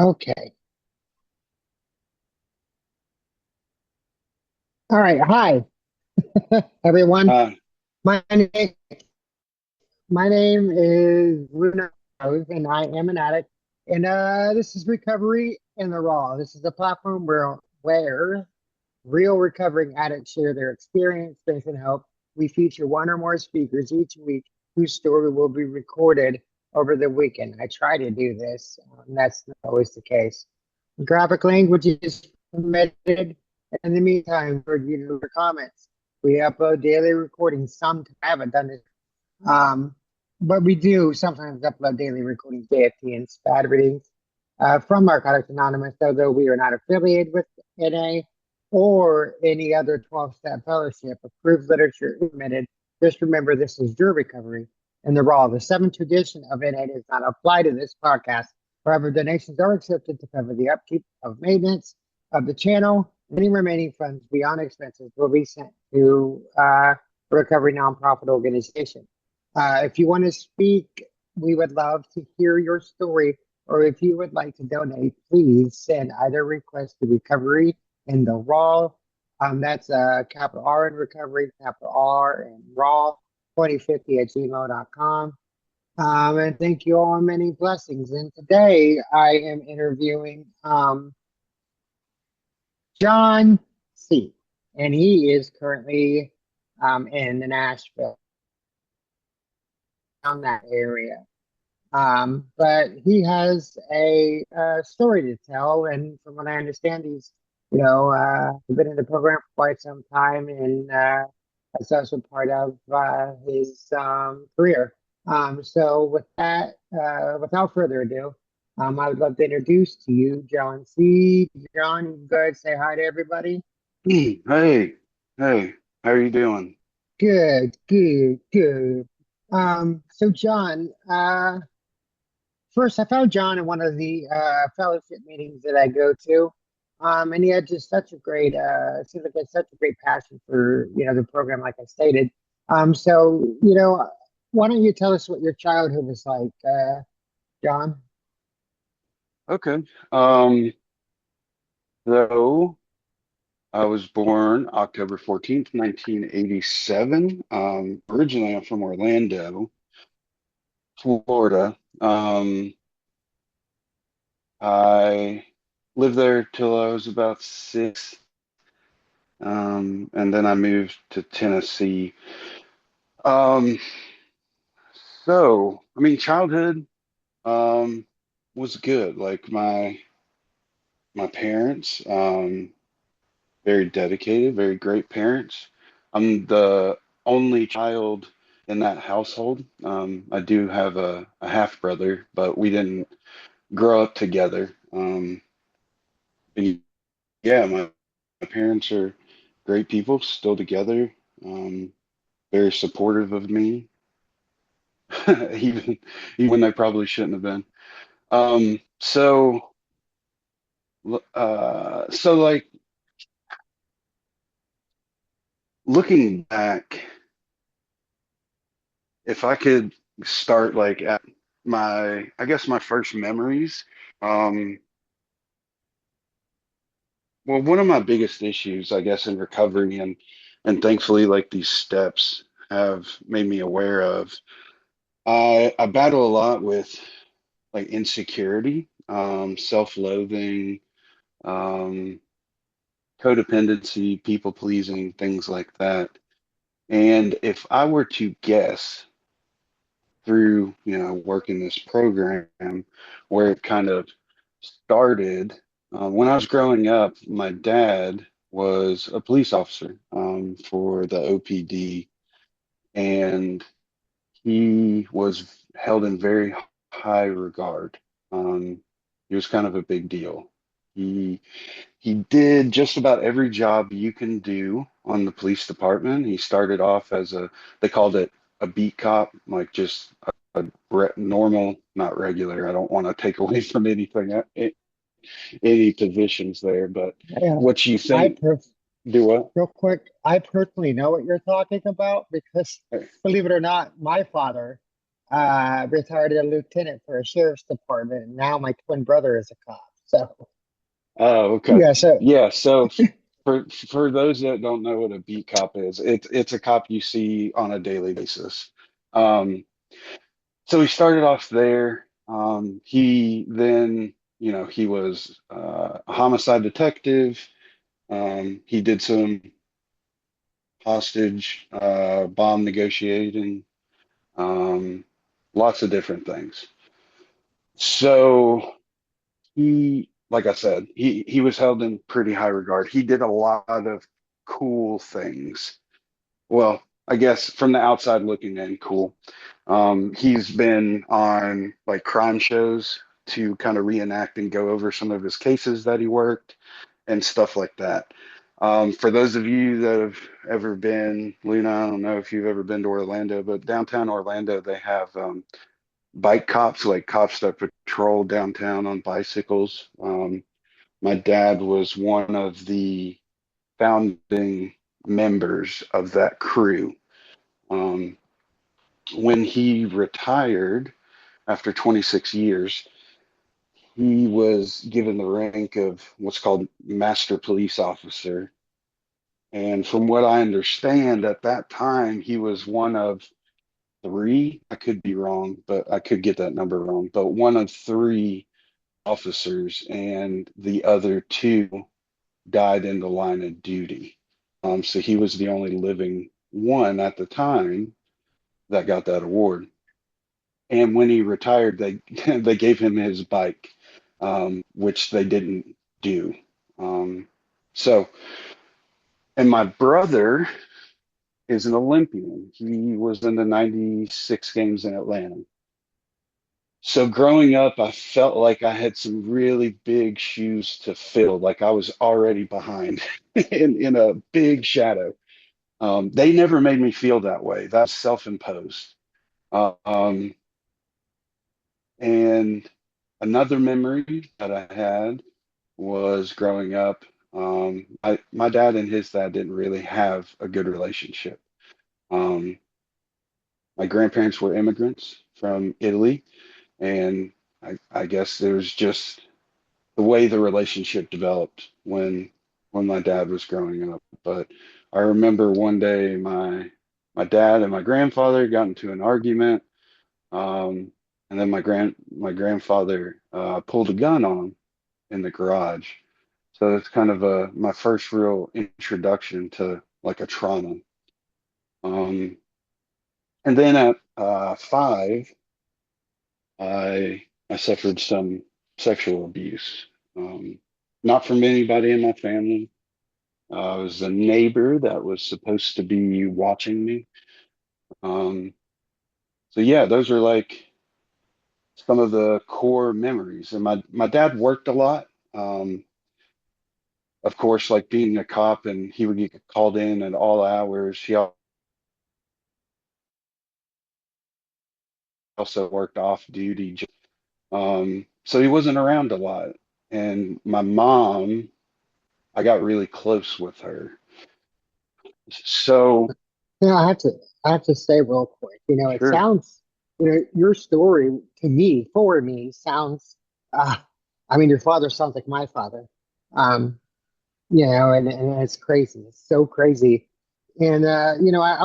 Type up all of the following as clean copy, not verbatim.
Okay. All right. Hi, everyone. Uh, My name, my name is Luna Rose, and I am an addict. And this is Recovery in the Raw. This is a platform where real recovering addicts share their experience, faith, and hope. We feature one or more speakers each week whose story will be recorded over the weekend. I try to do this, that's not always the case. Graphic language is permitted. In the meantime, for you to leave comments. We upload daily recordings. Sometimes I haven't done this, um, but we do sometimes upload daily recordings, JFT and SPAD readings from Narcotics Anonymous, although we are not affiliated with NA or any other 12-step fellowship. Approved literature permitted. Just remember, this is your recovery in the raw. The seventh edition of NA does not apply to this podcast. However, donations are accepted to cover the upkeep of maintenance of the channel. Any remaining funds beyond expenses will be sent to a recovery nonprofit organization. If you want to speak, we would love to hear your story. Or if you would like to donate, please send either request to recovery in the raw. That's capital R in recovery, capital R and raw 2050 at gmail.com. And thank you all and many blessings. And today I am interviewing John C. And he is currently in Nashville, around that area. But he has a story to tell, and from what I understand, he's been in the program for quite some time, and that's also part of his career. So with that, without further ado, I would love to introduce to you John C. John, you go ahead and say hi to everybody. hey, hey, how are you doing? Good, good, good. So John, first, I found John in one of the fellowship meetings that I go to, and he had just such a great, seems like he had such a great passion for the program, like I stated. So why don't you tell us what your childhood was like, John? Okay. Um, so I was born October 14th, 1987. Originally I'm from Orlando, Florida. I lived there till I was about six. And then I moved to Tennessee. Um, I mean, childhood, um, was good. Like my parents, very dedicated, very great parents. I'm the only child in that household. I do have a half brother, but we didn't grow up together. And yeah, my parents are great people, still together, um, very supportive of me, even even when they probably shouldn't have been. So like looking back, if I could start like at I guess my first memories, um, well, one of my biggest issues, I guess, in recovery and thankfully like these steps have made me aware of, I battle a lot with like insecurity, self-loathing, um, codependency, people pleasing, things like that. And if I were to guess through, working this program where it kind of started. When I was growing up, my dad was a police officer for the OPD, and he was held in very high regard. Um, he was kind of a big deal. He he did just about every job you can do on the police department. He started off as they called it a beat cop, like just normal, not regular. I don't want to take away from anything, any positions there, but Yeah, what you I think, per do what? real quick, I personally know what you're talking about because, believe it or not, my father retired as a lieutenant for a sheriff's department, and now my twin brother is a cop. So Oh, okay. yeah, so Yeah, so for those that don't know what a beat cop is, it's a cop you see on a daily basis. Um, so he started off there. He then, he was a homicide detective. He did some hostage bomb negotiating, um, lots of different things. So like I said, he was held in pretty high regard. He did a lot of cool things. Well, I guess from the outside looking in, cool. He's been on like crime shows to kind of reenact and go over some of his cases that he worked and stuff like that. For those of you that have ever been, Luna, I don't know if you've ever been to Orlando, but downtown Orlando, they have bike cops, like cops that patrol downtown on bicycles. My dad was one of the founding members of that crew. Um, when he retired after 26 years, he was given the rank of what's called Master Police Officer. And from what I understand, at that time, he was one of three, I could be wrong, but I could get that number wrong, but one of three officers, and the other two died in the line of duty. So he was the only living one at the time that got that award. And when he retired, they they gave him his bike, which they didn't do. Um, so, and my brother is an Olympian. He was in the '96 games in Atlanta. So growing up, I felt like I had some really big shoes to fill. Like I was already behind in a big shadow. They never made me feel that way. That's self-imposed. Um, and another memory that I had was growing up. My dad and his dad didn't really have a good relationship. Um, my grandparents were immigrants from Italy, and I guess there was just the way the relationship developed when my dad was growing up. But I remember one day my dad and my grandfather got into an argument, and then my grandfather pulled a gun on him in the garage. So it's kind of my first real introduction to like a trauma. Um, and then at 5, I suffered some sexual abuse. Um, Not from anybody in my family. It was a neighbor that was supposed to be watching me. Um, so yeah, those are like some of the core memories. And my dad worked a lot. Um, of course, like being a cop, and he would get called in at all hours. He also worked off duty. So he wasn't around a lot. And my mom, I got really close with her. So you know, I have to say real quick, it sure. sounds, your story to me, for me, sounds, uh, I mean, your father sounds like my father. Um, and it's crazy. It's so crazy. And, I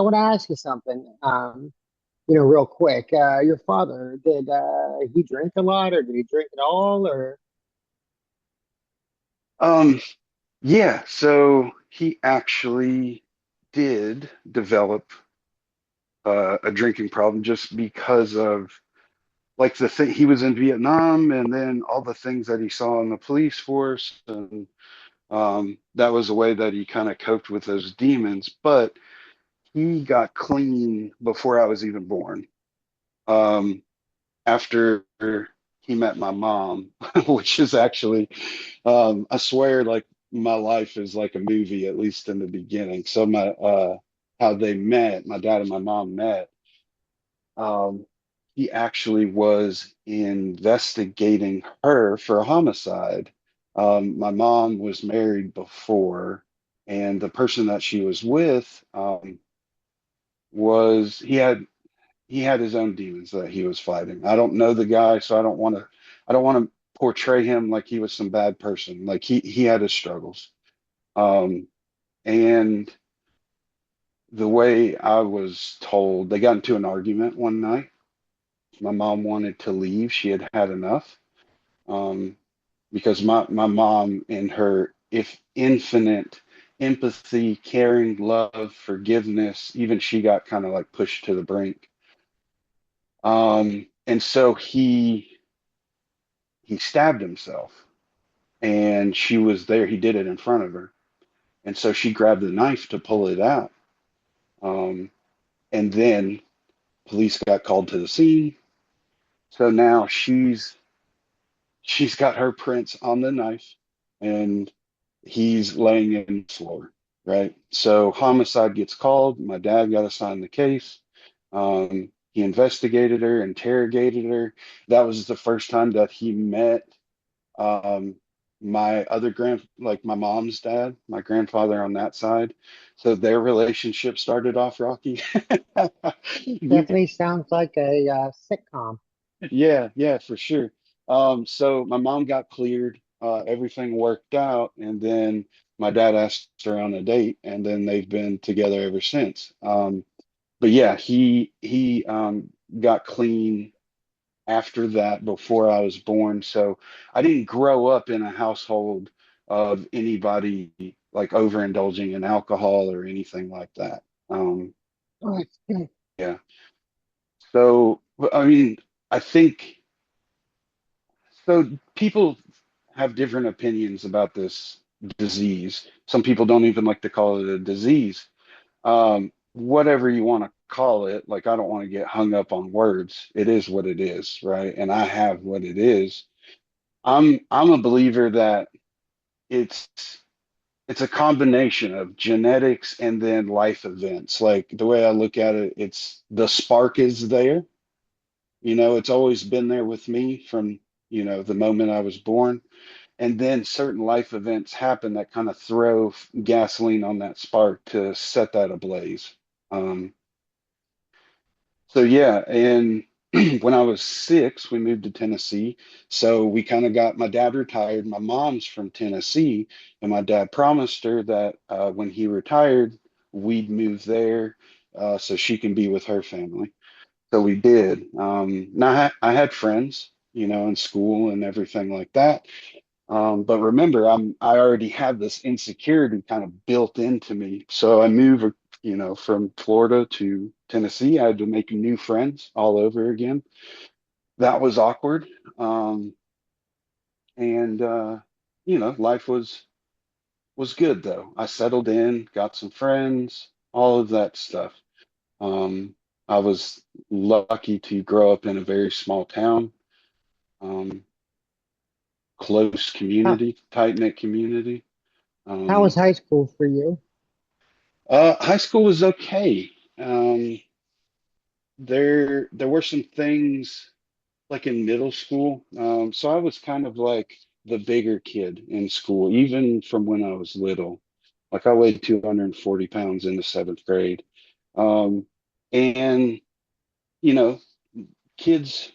want to ask you something, real quick. Your father, did he drink a lot or did he drink at all or? Um, yeah, so he actually did develop a drinking problem just because of like the thing he was in Vietnam and then all the things that he saw in the police force, and that was a way that he kind of coped with those demons. But he got clean before I was even born. Um, After he met my mom, which is actually, I swear, like my life is like a movie, at least in the beginning. So how they met, my dad and my mom met. Um, he actually was investigating her for a homicide. My mom was married before, and the person that she was with, was he had his own demons that he was fighting. I don't know the guy, so I don't want to portray him like he was some bad person. Like he had his struggles. Um, and the way I was told, they got into an argument one night. My mom wanted to leave. She had had enough. Um, because my mom and her if infinite empathy, caring, love, forgiveness, even she got kind of like pushed to the brink. And so he stabbed himself and she was there. He did it in front of her. And so she grabbed the knife to pull it out. Um, and then police got called to the scene. So now she's got her prints on the knife and he's laying in the floor, right? So homicide gets called. My dad got assigned the case. He investigated her, interrogated her. That was the first time that he met um, my other like my mom's dad, my grandfather on that side. So their relationship started off rocky. You Definitely sounds like a sitcom. Yeah, yeah, for sure. So my mom got cleared, everything worked out, and then my dad asked her on a date, and then they've been together ever since. But yeah, he got clean after that before I was born. So I didn't grow up in a household of anybody like overindulging in alcohol or anything like that. Um, Oh, it's good. yeah. So, I mean, I think. So people have different opinions about this disease. Some people don't even like to call it a disease. Whatever you want to call it, like I don't want to get hung up on words. It is what it is, right? And I have what it is. I'm a believer that it's it's a combination of genetics and then life events. Like the way I look at it, it's the spark is there. It's always been there with me from, the moment I was born. And then certain life events happen that kind of throw gasoline on that spark to set that ablaze. Um, so yeah, and when I was 6, we moved to Tennessee. So we kind of got my dad retired. My mom's from Tennessee, and my dad promised her that when he retired, we'd move there so she can be with her family. So we did. Now I had friends, in school and everything like that. But remember, I already had this insecurity kind of built into me. So I moved, from Florida to Tennessee. I had to make new friends all over again. That was awkward. Um, and life was good though. I settled in, got some friends, all of that stuff. Um, I was lucky to grow up in a very small town, um, close How, community, tight-knit community. how was Um, high school for you? High school was okay. Um, there were some things like in middle school. So I was kind of like the bigger kid in school, even from when I was little. Like I weighed 240 pounds in the seventh grade. Um, and you know, kids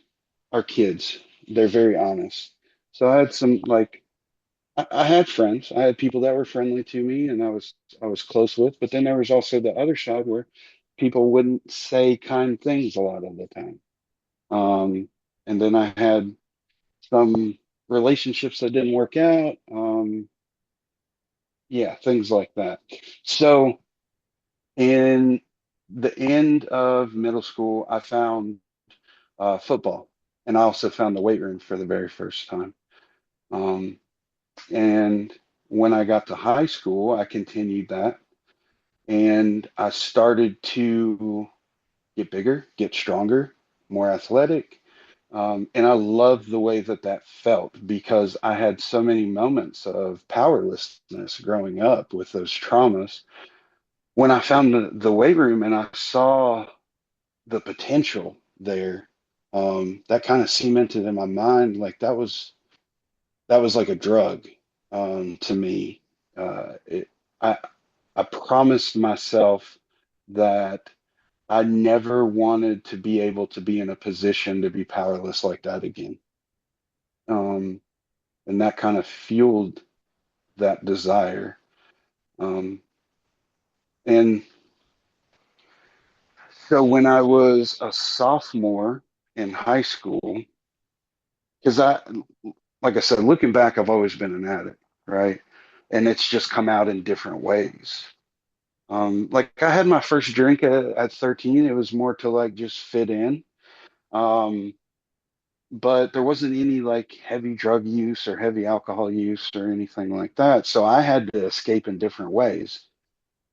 are kids. They're very honest. So I had some like I had friends. I had people that were friendly to me and I was close with, but then there was also the other side where people wouldn't say kind things a lot of the time. Um, and then I had some relationships that didn't work out. Yeah, things like that. So in the end of middle school, I found football, and I also found the weight room for the very first time. Um, and when I got to high school, I continued that. And I started to get bigger, get stronger, more athletic. And I loved the way that that felt because I had so many moments of powerlessness growing up with those traumas. When I found the weight room and I saw the potential there, that kind of cemented in my mind like that was like a drug to me. I I promised myself that I never wanted to be able to be in a position to be powerless like that again. and that kind of fueled that desire. Um, and so when I was a sophomore in high school, because like I said, looking back, I've always been an addict, right? And it's just come out in different ways. Like I had my first drink at 13. It was more to like just fit in. Um, but there wasn't any like heavy drug use or heavy alcohol use or anything like that. So I had to escape in different ways.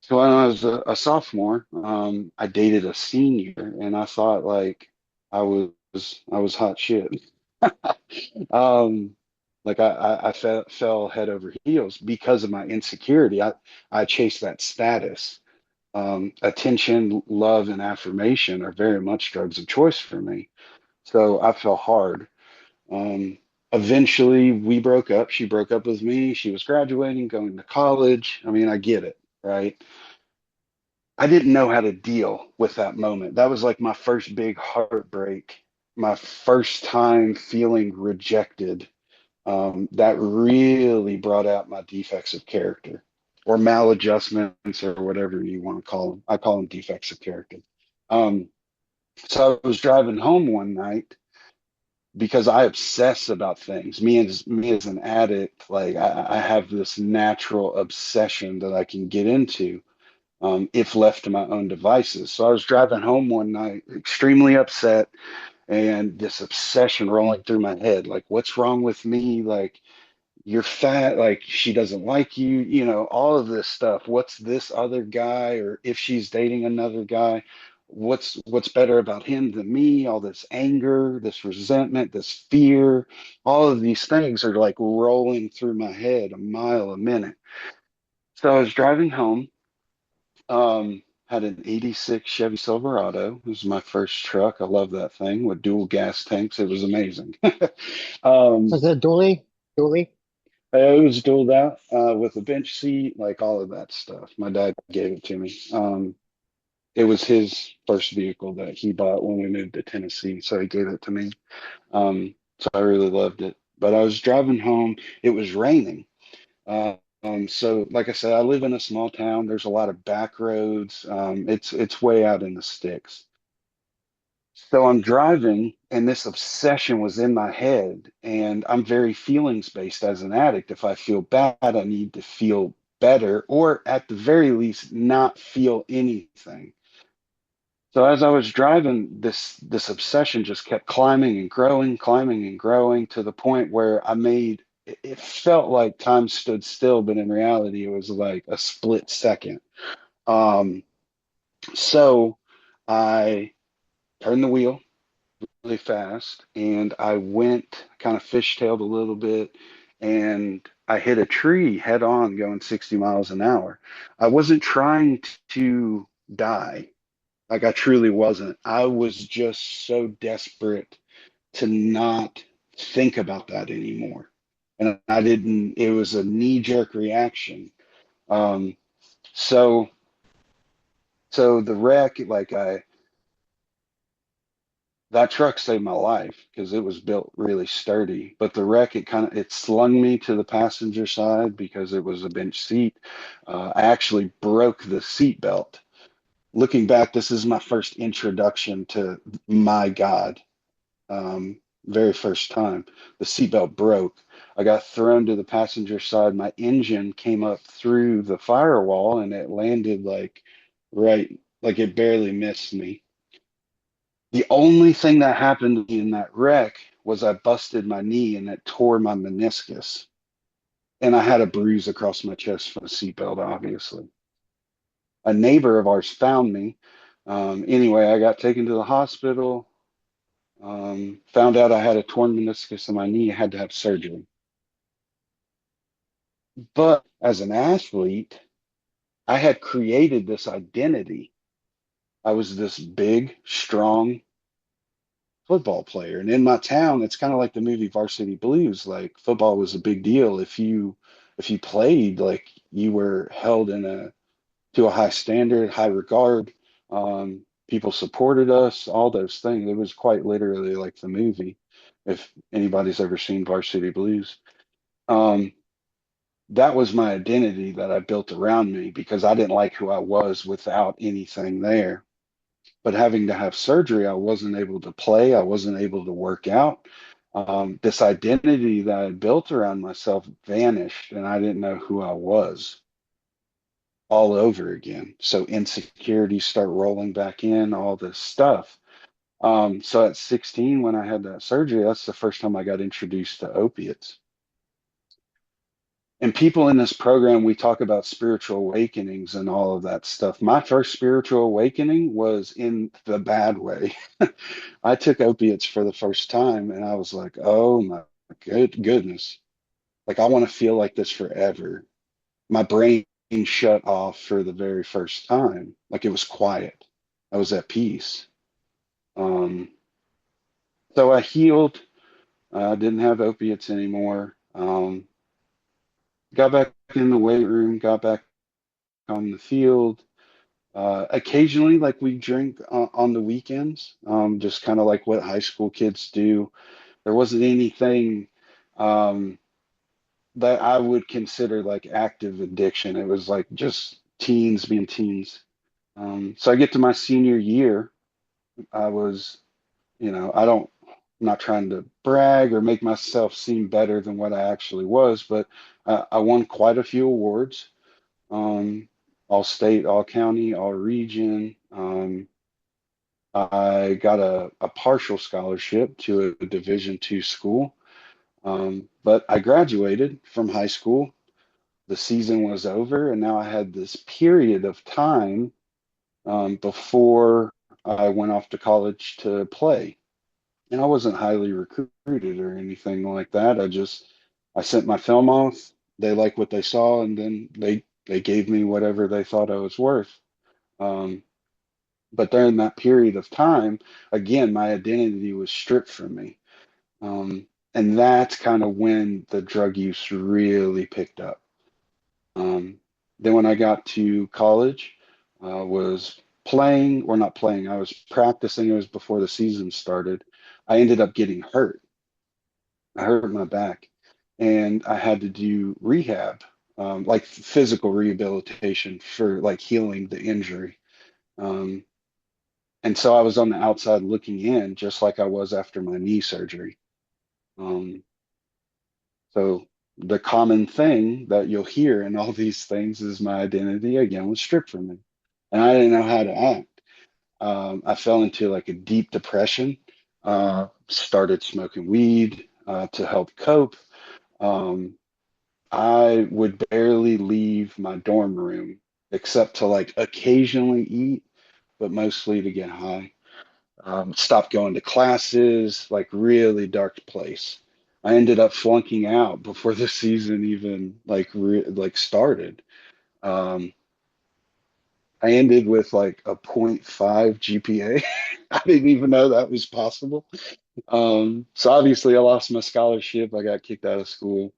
So when I was a sophomore, I dated a senior, and I thought like I was I was hot shit. Um, like I fell head over heels because of my insecurity. I chased that status. Attention, love, and affirmation are very much drugs of choice for me. So I fell hard. Um, Eventually, we broke up. She broke up with me. She was graduating, going to college. I mean, I get it, right? I didn't know how to deal with that moment. That was like my first big heartbreak, my first time feeling rejected. That really brought out my defects of character or maladjustments or whatever you want to call them. I call them defects of character. Um, so I was driving home one night because I obsess about things. Me as an addict, like I have this natural obsession that I can get into if left to my own devices. So I was driving home one night, extremely upset, and this obsession rolling through my head, like, what's wrong with me? Like, you're fat, like she doesn't like you, all of this stuff. What's this other guy, or if she's dating another guy, what's better about him than me? All this anger, this resentment, this fear, all of these things are like rolling through my head a mile a minute. So I was driving home, had an 86 Chevy Silverado. It was my first truck. I love that thing with dual gas tanks. It was amazing. um, Was it dually? Dually? it was dual out with a bench seat, like all of that stuff. My dad gave it to me. It was his first vehicle that he bought when we moved to Tennessee, so he gave it to me. So I really loved it. But I was driving home. It was raining. So like I said, I live in a small town. There's a lot of back roads. It's way out in the sticks. So I'm driving, and this obsession was in my head, and I'm very feelings based as an addict. If I feel bad, I need to feel better, or at the very least, not feel anything. So as I was driving, this obsession just kept climbing and growing to the point where it felt like time stood still, but in reality, it was like a split second. Um, so I turned the wheel really fast, and I went kind of fishtailed a little bit, and I hit a tree head on going 60 miles an hour. I wasn't trying to die. Like I truly wasn't. I was just so desperate to not think about that anymore. And I didn't, it was a knee-jerk reaction. Um, so so the wreck, that truck saved my life because it was built really sturdy. But the wreck, it slung me to the passenger side because it was a bench seat. I actually broke the seat belt. Looking back, this is my first introduction to my God. Very first time. The seatbelt broke. I got thrown to the passenger side. My engine came up through the firewall and it landed right, like it barely missed me. The only thing that happened in that wreck was I busted my knee and it tore my meniscus. And I had a bruise across my chest from the seatbelt, obviously. A neighbor of ours found me. Anyway, I got taken to the hospital. Found out I had a torn meniscus in my knee. I had to have surgery. But as an athlete, I had created this identity. I was this big, strong football player. And in my town, it's kind of like the movie Varsity Blues. Like football was a big deal. If you played, like you were held to a high standard, high regard. People supported us, all those things. It was quite literally like the movie, if anybody's ever seen Varsity Blues. Um, that was my identity that I built around me because I didn't like who I was without anything there. But having to have surgery, I wasn't able to play. I wasn't able to work out. This identity that I had built around myself vanished, and I didn't know who I was all over again. So insecurities start rolling back in, all this stuff. So at 16, when I had that surgery, that's the first time I got introduced to opiates. And people in this program, we talk about spiritual awakenings and all of that stuff. My first spiritual awakening was in the bad way. I took opiates for the first time and I was like, oh my goodness. Like, I want to feel like this forever. My brain shut off for the very first time. Like, it was quiet. I was at peace. Um, so I healed. I didn't have opiates anymore. Got back in the weight room, got back on the field. Occasionally, like we drink on the weekends, just kind of like what high school kids do. There wasn't anything um, that I would consider like active addiction. It was like just teens being teens. So I get to my senior year. I was, I don't, I'm not trying to brag or make myself seem better than what I actually was, but I won quite a few awards, um, all state, all county, all region. I got a partial scholarship to a Division II school, but I graduated from high school. The season was over, and now I had this period of time before I went off to college to play. And I wasn't highly recruited or anything like that. I sent my film off. They liked what they saw, and then they gave me whatever they thought I was worth. Um, but during that period of time, again, my identity was stripped from me. And that's kind of when the drug use really picked up. Um, then when I got to college, I was playing, or not playing, I was practicing. It was before the season started. I ended up getting hurt. I hurt my back, and I had to do rehab, like physical rehabilitation for like healing the injury. Um, and so I was on the outside looking in, just like I was after my knee surgery. Um, so the common thing that you'll hear in all these things is my identity again was stripped from me, and I didn't know how to act. I fell into like a deep depression. Started smoking weed to help cope. Um, I would barely leave my dorm room except to like occasionally eat, but mostly to get high. Stopped going to classes, like really dark place. I ended up flunking out before the season even like started. Um, I ended with like a point 0.5 GPA. I didn't even know that was possible. So obviously I lost my scholarship. I got kicked out of school.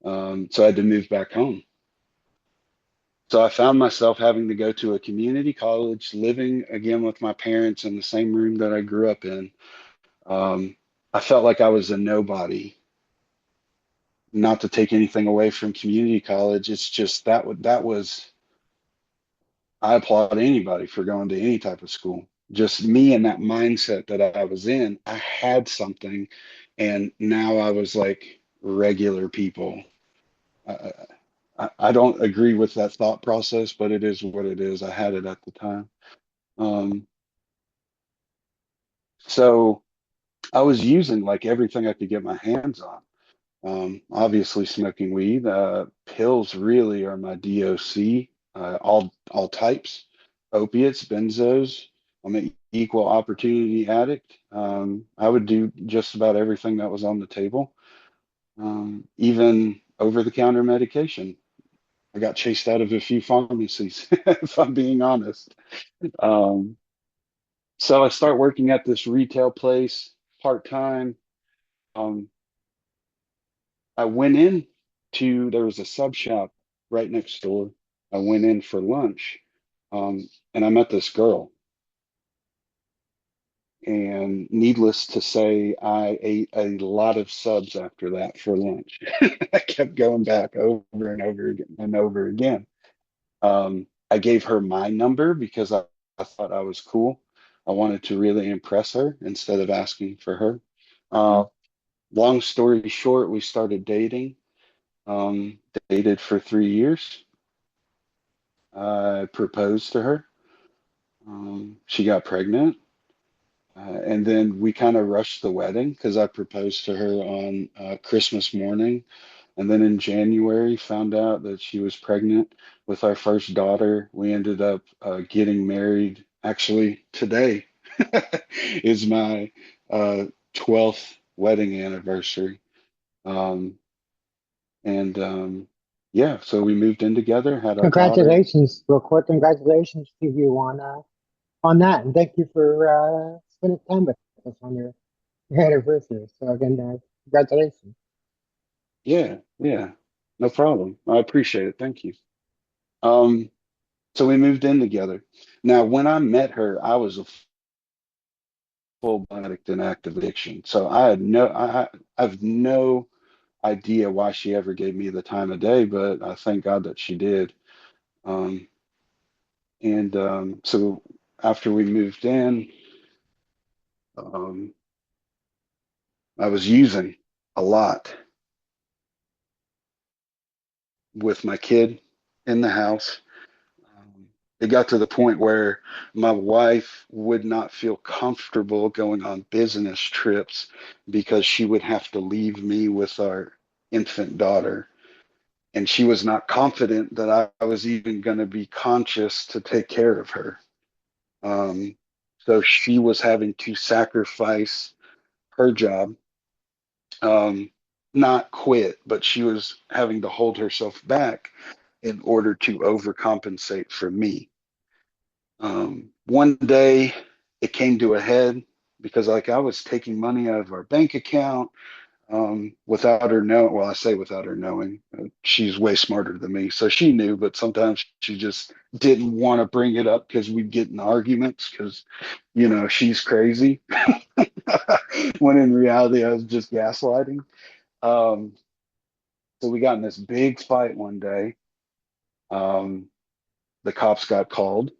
So I had to move back home. So I found myself having to go to a community college, living again with my parents in the same room that I grew up in. Um, I felt like I was a nobody. Not to take anything away from community college, it's just that was I applaud anybody for going to any type of school. Just me and that mindset that I was in, I had something, and now I was like regular people. I, I don't agree with that thought process, but it is what it is. I had it at the time. Um, so I was using like everything I could get my hands on. Obviously, smoking weed. Pills really are my DOC. All types, opiates, benzos. I'm an equal opportunity addict. I would do just about everything that was on the table, even over-the-counter medication. I got chased out of a few pharmacies, if I'm being honest. Um, so I start working at this retail place part-time. Um, I went in there was a sub shop right next door. I went in for lunch, and I met this girl, And needless to say, I ate a lot of subs after that for lunch. I kept going back over and over again and over again. I gave her my number because I thought I was cool. I wanted to really impress her instead of asking for her. Uh, Long story short, we started dating, um, dated for 3 years. I proposed to her. She got pregnant. And then we kind of rushed the wedding because I proposed to her on Christmas morning. And then in January, found out that she was pregnant with our first daughter. We ended up getting married. Actually, today is my 12th wedding anniversary. Um, and yeah, so we moved in together, had our daughter. Congratulations, real quick. Congratulations to you on that, and thank you for spending time with us on your anniversary. So again, congratulations. Yeah, yeah, no problem. I appreciate it. Thank you. Um, so we moved in together. Now, when I met her, I was a full addict in active addiction. So I have no idea why she ever gave me the time of day, but I thank God that she did. Um, and so after we moved in, um, I was using a lot with my kid in the house. It got to the point where my wife would not feel comfortable going on business trips because she would have to leave me with our infant daughter. And she was not confident that I was even going to be conscious to take care of her. Um, so she was having to sacrifice her job, um, not quit, but she was having to hold herself back in order to overcompensate for me. One day it came to a head because like I was taking money out of our bank account without her knowing. Well, I say without her knowing. She's way smarter than me, so she knew. But sometimes she just didn't want to bring it up because we'd get in arguments because she's crazy. When in reality, I was just gaslighting. Um, so we got in this big fight one day. Um, the cops got called,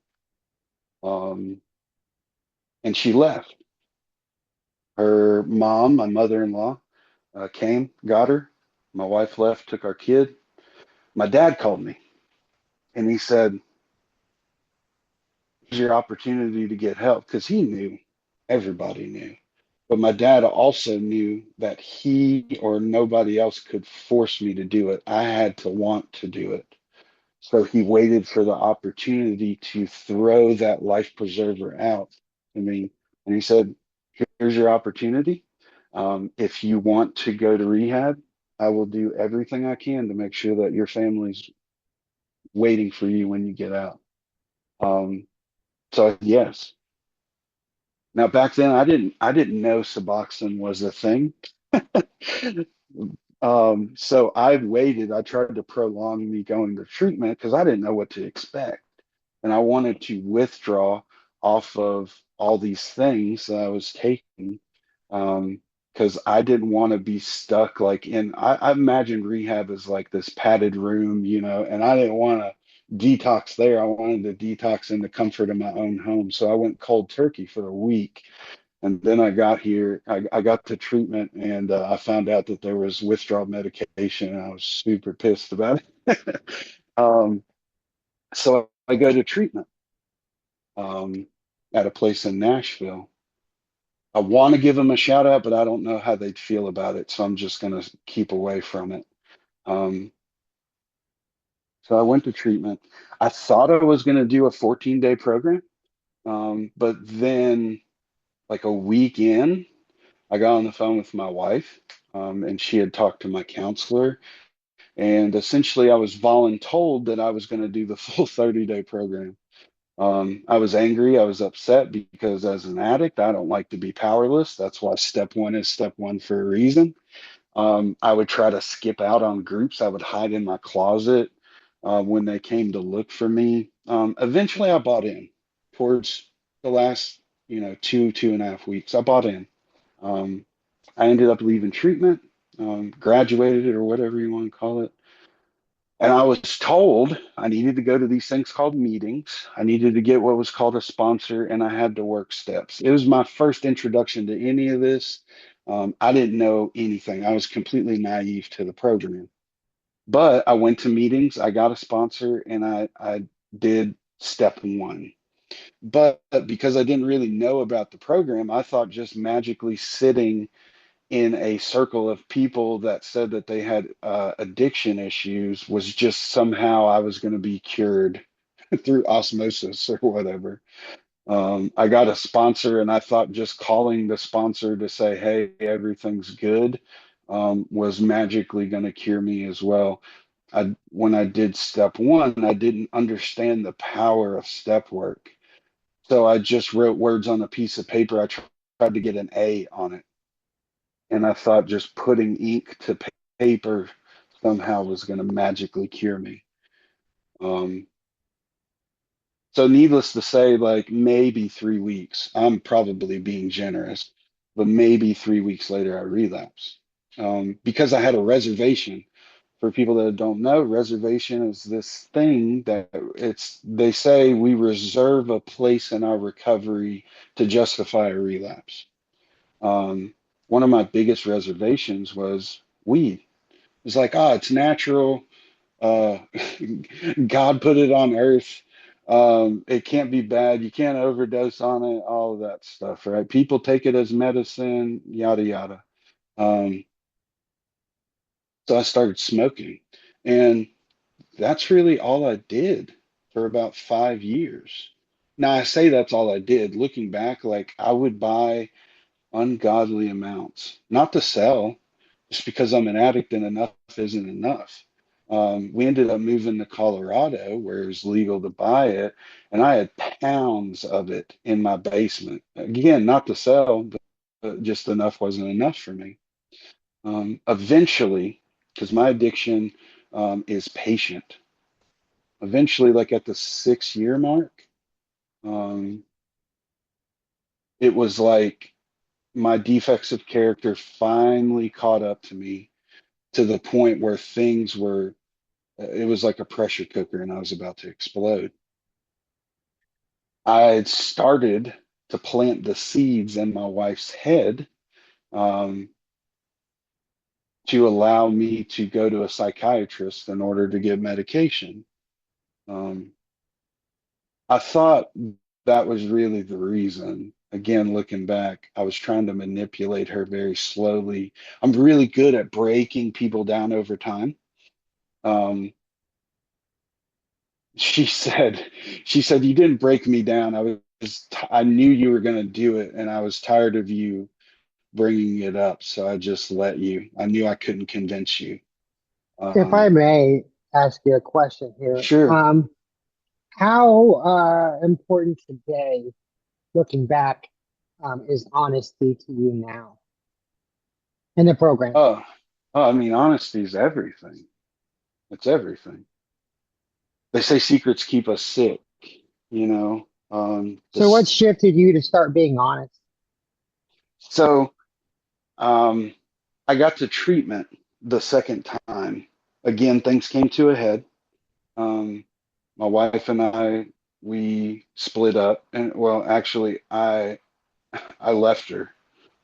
um, and she left. Her mom, my mother-in-law, came, got her. My wife left, took our kid. My dad called me and he said, "Here's your opportunity to get help," because he knew, everybody knew. But my dad also knew that he or nobody else could force me to do it. I had to want to do it. So he waited for the opportunity to throw that life preserver out to me. And he said, "Here's your opportunity. If you want to go to rehab, I will do everything I can to make sure that your family's waiting for you when you get out." So yes. Now back then I didn't know Suboxone was a thing. So I waited. I tried to prolong me going to treatment because I didn't know what to expect. And I wanted to withdraw off of all these things that I was taking, because I didn't want to be stuck like I imagined rehab as like this padded room, and I didn't want to detox there. I wanted to detox in the comfort of my own home. So I went cold turkey for a week. And then I got here, I got to treatment, and I found out that there was withdrawal medication, and I was super pissed about it. um, so I go to treatment um, at a place in Nashville. I want to give them a shout out, but I don't know how they'd feel about it, so I'm just going to keep away from it. Um, so I went to treatment. I thought I was going to do a 14-day program, but then, like a week in, I got on the phone with my wife, and she had talked to my counselor, and essentially I was voluntold that I was going to do the full 30-day program. I was angry. I was upset because as an addict, I don't like to be powerless. That's why step one is step one for a reason. I would try to skip out on groups. I would hide in my closet when they came to look for me. Eventually, I bought in towards the last. two and a half weeks. I bought in. Um, I ended up leaving treatment, graduated or whatever you want to call it. And I was told I needed to go to these things called meetings. I needed to get what was called a sponsor, and I had to work steps. It was my first introduction to any of this. I didn't know anything. I was completely naive to the program. But I went to meetings, I got a sponsor, and I did step one. But because I didn't really know about the program, I thought just magically sitting in a circle of people that said that they had addiction issues was just somehow I was going to be cured through osmosis or whatever. I got a sponsor, and I thought just calling the sponsor to say, "Hey, everything's good," was magically going to cure me as well. When I did step one, I didn't understand the power of step work. So I just wrote words on a piece of paper. I tried to get an A on it. And I thought just putting ink to paper somehow was going to magically cure me. Um, so needless to say, like maybe 3 weeks, I'm probably being generous, but maybe 3 weeks later I relapsed. Because I had a reservation. For people that don't know, reservation is this thing that they say we reserve a place in our recovery to justify a relapse. Um, One of my biggest reservations was weed. It's like, oh, it's natural. Uh, God put it on earth. It can't be bad. You can't overdose on it, all of that stuff, right? People take it as medicine, yada, yada. Um, so I started smoking. And that's really all I did for about 5 years. Now, I say that's all I did. Looking back, like I would buy ungodly amounts, not to sell, just because I'm an addict and enough isn't enough. We ended up moving to Colorado where it was legal to buy it, and I had pounds of it in my basement. Again, not to sell, but just enough wasn't enough for me. Eventually, because my addiction is patient, eventually, like at the 6 year mark, um, it was like my defects of character finally caught up to me to the point where things were, it was like a pressure cooker and I was about to explode. I had started to plant the seeds in my wife's head um, to allow me to go to a psychiatrist in order to get medication. Um, I thought that was really the reason. Again, looking back, I was trying to manipulate her very slowly. I'm really good at breaking people down over time. Um, she said, she said, you didn't break me down. I knew you were going to do it, and I was tired of you bringing it up, so I just let you. I knew I couldn't convince you. If I Um, may ask you a question here, sure. how important today, looking back, is honesty to you now in the program? Oh, I mean, honesty is everything. It's everything. They say secrets keep us sick, you know. So, what shifted you to start being honest? So um, I got to treatment the second time. Again, things came to a head. Um, my wife and we split up, and well, actually, I left her.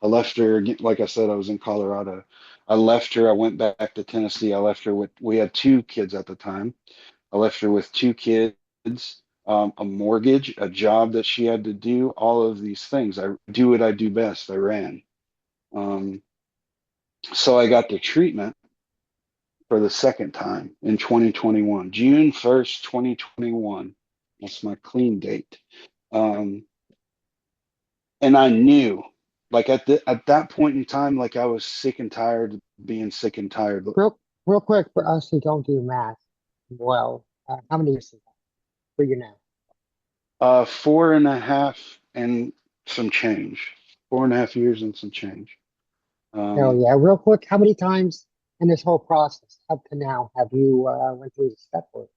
I left her again. Like I said, I was in Colorado. I left her. I went back to Tennessee. I left her with. We had 2 kids at the time. I left her with 2 kids, a mortgage, a job that she had to do, all of these things. I do what I do best. I ran. Um, so I got the treatment for the second time in 2021, June 1st, 2021. That's my clean date. Um, and I knew, like at that point in time, like I was sick and tired of being sick and tired. Real quick for us who don't do math well, how many years is that for you now? 4.5 and some change. 4.5 years and some change. Hell Um, yeah. Real quick, how many times in this whole process up to now have you went through the step work?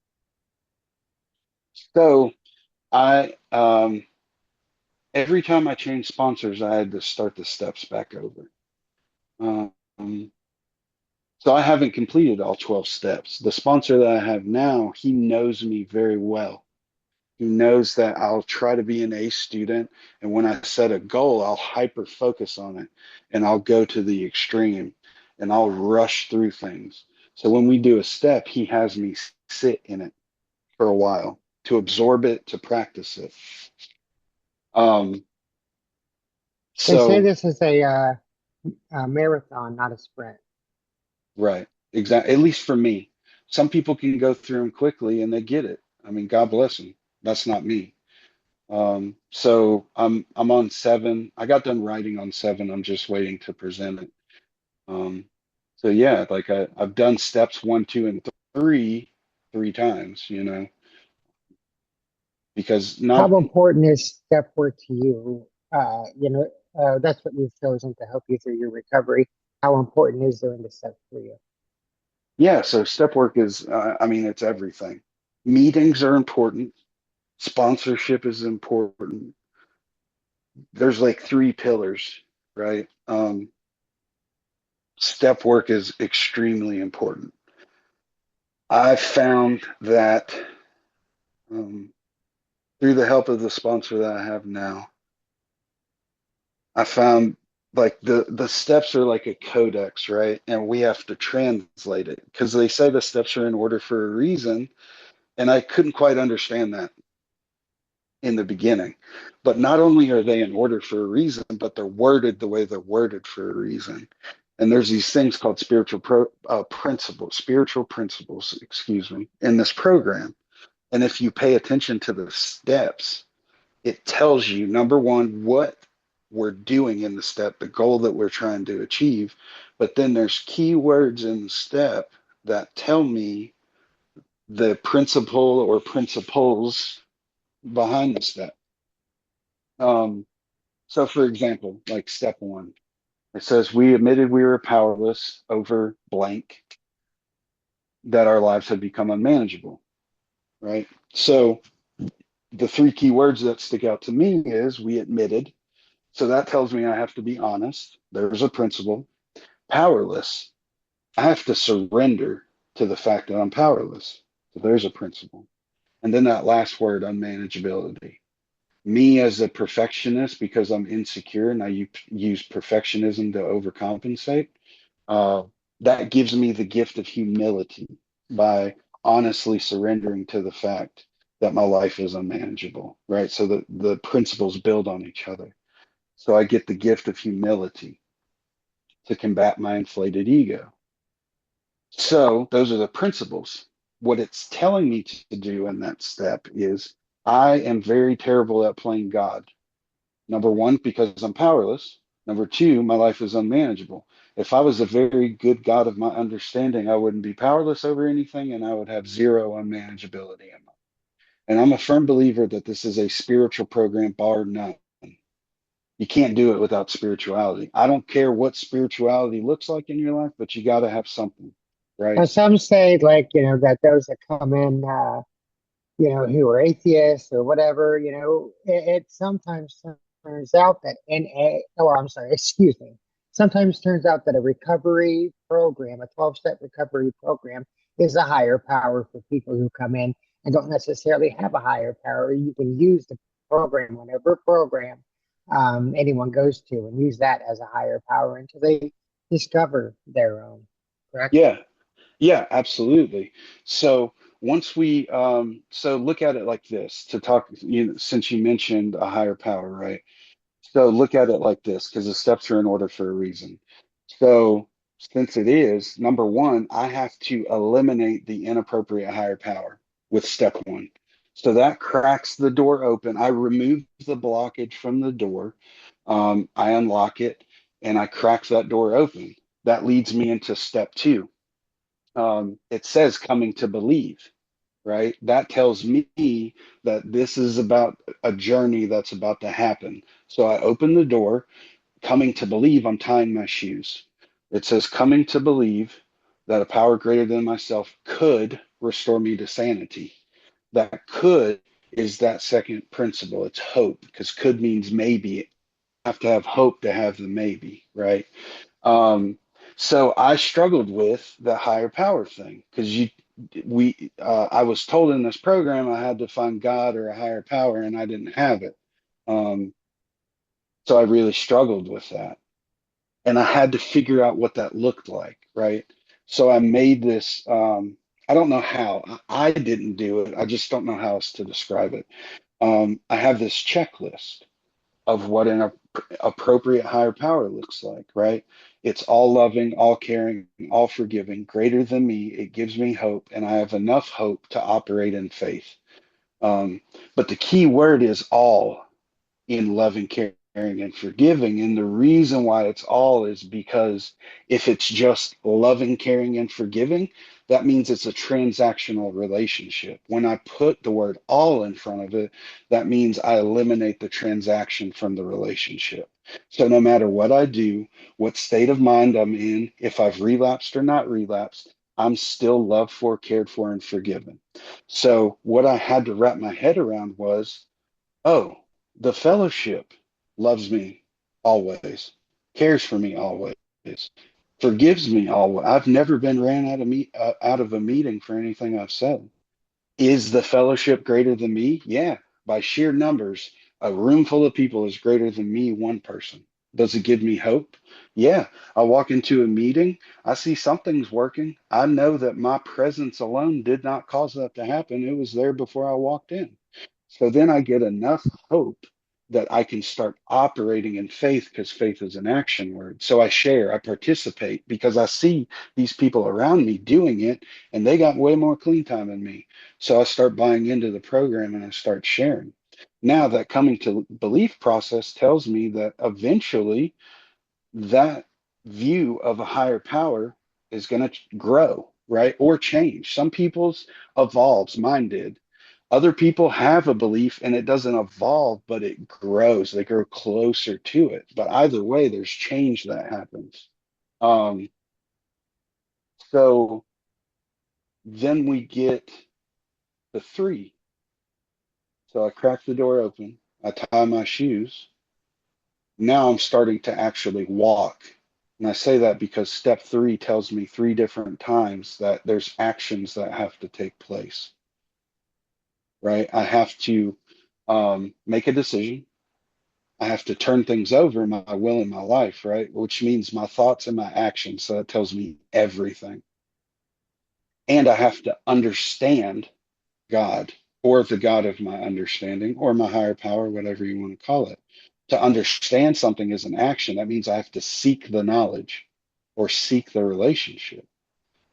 so I every time I changed sponsors, I had to start the steps back over. Um, so I haven't completed all 12 steps. The sponsor that I have now, he knows me very well. He knows that I'll try to be an A student. And when I set a goal, I'll hyper focus on it and I'll go to the extreme and I'll rush through things. So when we do a step, he has me sit in it for a while to absorb it, to practice it. Um, They say so, this is a marathon, not a sprint. right, exactly. At least for me, some people can go through them quickly and they get it. I mean, God bless them. That's not me. So I'm on seven. I got done writing on seven. I'm just waiting to present it. Um, so yeah, like I've done steps one, two, and three times, because not, How important is step work to you? That's what you've chosen to help you through your recovery. How important is doing the steps for you? yeah, so step work is, I mean, it's everything. Meetings are important. Sponsorship is important. There's like three pillars, right? Step work is extremely important. I've found that um, through the help of the sponsor that I have now, I found like the steps are like a codex, right? And we have to translate it because they say the steps are in order for a reason, and I couldn't quite understand that in the beginning. But not only are they in order for a reason, but they're worded the way they're worded for a reason. And there's these things called spiritual principles, excuse me, in this program. And if you pay attention to the steps, it tells you, number one, what we're doing in the step, the goal that we're trying to achieve. But then there's key words in the step that tell me the principle or principles behind the step. Um, so, for example, like step one, it says, we admitted we were powerless over blank, that our lives had become unmanageable, right? So, the three key words that stick out to me is we admitted. So that tells me I have to be honest. There's a principle. Powerless. I have to surrender to the fact that I'm powerless. So there's a principle. And then that last word, unmanageability. Me as a perfectionist, because I'm insecure and I use perfectionism to overcompensate, uh, that gives me the gift of humility by honestly surrendering to the fact that my life is unmanageable, right? So the principles build on each other. So I get the gift of humility to combat my inflated ego. So those are the principles. What it's telling me to do in that step is I am very terrible at playing God. Number one, because I'm powerless. Number two, my life is unmanageable. If I was a very good God of my understanding, I wouldn't be powerless over anything and I would have zero unmanageability in life. And I'm a firm believer that this is a spiritual program, bar none. You can't do it without spirituality. I don't care what spirituality looks like in your life, but you got to have something, Now, right? some say, like, that those that come in, who are atheists or whatever, it sometimes turns out that I'm sorry, excuse me, sometimes turns out that a recovery program, a 12-step recovery program, is a higher power for people who come in and don't necessarily have a higher power. You can use the program, whatever program anyone goes to, and use that as a higher power until they discover their own. Correct? Yeah, yeah, absolutely. So once so look at it like this to talk, since you mentioned a higher power, right? So look at it like this, because the steps are in order for a reason. So since it is, number one, I have to eliminate the inappropriate higher power with step one. So that cracks the door open. I remove the blockage from the door. I unlock it and I crack that door open. That leads me into step two. It says coming to believe, right? That tells me that this is about a journey that's about to happen. So I open the door, coming to believe I'm tying my shoes. It says coming to believe that a power greater than myself could restore me to sanity. That could is that second principle. It's hope, because could means maybe. You have to have hope to have the maybe, right? Um, so I struggled with the higher power thing because I was told in this program I had to find God or a higher power, and I didn't have it. Um, so I really struggled with that, and I had to figure out what that looked like, right? So I made this. I don't know how. I didn't do it. I just don't know how else to describe it. I have this checklist of what an appropriate higher power looks like, right? It's all loving, all caring, all forgiving, greater than me. It gives me hope, and I have enough hope to operate in faith. But the key word is all in loving, caring, and forgiving. And the reason why it's all is because if it's just loving, caring, and forgiving, that means it's a transactional relationship. When I put the word all in front of it, that means I eliminate the transaction from the relationship. So no matter what I do, what state of mind I'm in, if I've relapsed or not relapsed, I'm still loved for, cared for, and forgiven. So what I had to wrap my head around was, oh, the fellowship loves me always, cares for me always, forgives me always. I've never been ran out of a meeting for anything I've said. Is the fellowship greater than me? Yeah, by sheer numbers, a room full of people is greater than me, one person. Does it give me hope? Yeah, I walk into a meeting, I see something's working. I know that my presence alone did not cause that to happen. It was there before I walked in. So then I get enough hope that I can start operating in faith, because faith is an action word. So I share, I participate because I see these people around me doing it, and they got way more clean time than me. So I start buying into the program and I start sharing. Now that coming to belief process tells me that eventually that view of a higher power is going to grow, right? Or change. Some people's evolves, mine did. Other people have a belief and it doesn't evolve, but it grows. They grow closer to it. But either way, there's change that happens. Um, so then we get the three. So I crack the door open, I tie my shoes. Now I'm starting to actually walk. And I say that because step three tells me three different times that there's actions that have to take place, right? I have to make a decision. I have to turn things over in my will in my life, right? Which means my thoughts and my actions. So that tells me everything. And I have to understand God, or the God of my understanding, or my higher power, whatever you want to call it. To understand something is an action. That means I have to seek the knowledge or seek the relationship.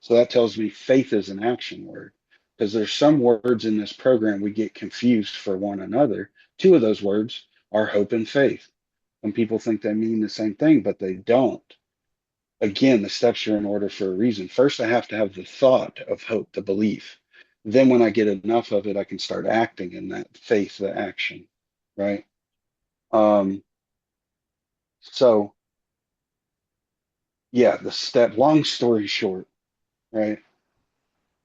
So that tells me faith is an action word, because there's some words in this program we get confused for one another. Two of those words are hope and faith. And people think they mean the same thing, but they don't. Again, the steps are in order for a reason. First, I have to have the thought of hope, the belief. Then, when I get enough of it, I can start acting in that faith, the action, right? Um, so, yeah, long story short, right?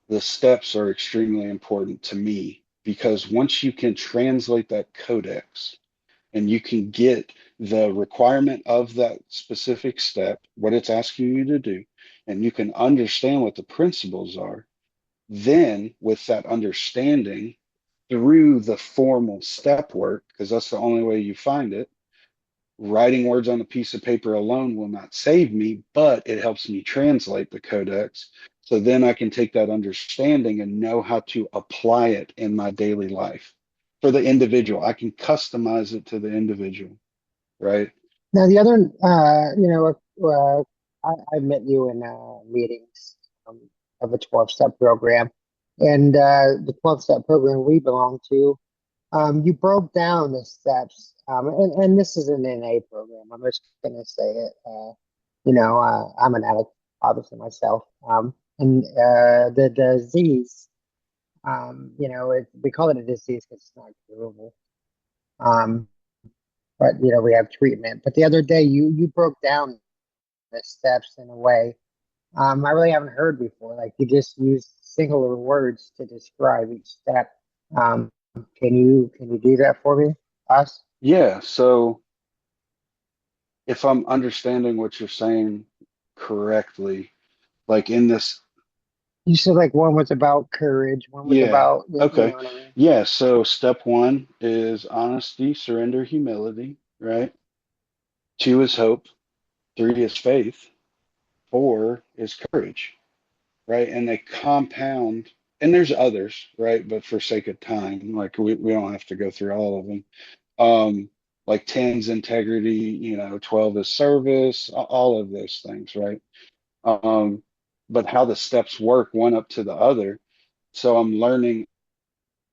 The steps are extremely important to me, because once you can translate that codex and you can get the requirement of that specific step, what it's asking you to do, and you can understand what the principles are, then with that understanding through the formal step work, because that's the only way you find it, writing words on a piece of paper alone will not save me, but it helps me translate the codex. So then I can take that understanding and know how to apply it in my daily life for the individual. I can customize it to the individual, right? Now, the other, I met you in meetings um, of a 12-step program, and the 12-step program we belong to, you broke down the steps, and this is an NA program. I'm just going to say it. I'm an addict, obviously myself, and the disease, we call it a disease because it's not curable. Um, but we have treatment. But the other day, you broke down the steps in a way I really haven't heard before. Like you just use singular words to describe each step. Um, Can you do that for me? Us? Yeah. So if I'm understanding what you're saying correctly, like in this, You said like one was about courage, one was yeah. about you Okay. know what I mean? Yeah. So step one is honesty, surrender, humility, right? Two is hope. Three is faith. Four is courage, right? And they compound, and there's others, right? But for sake of time, like we don't have to go through all of them. Um, like 10's integrity, 12 is service, all of those things, right? Um, but how the steps work one up to the other. So I'm learning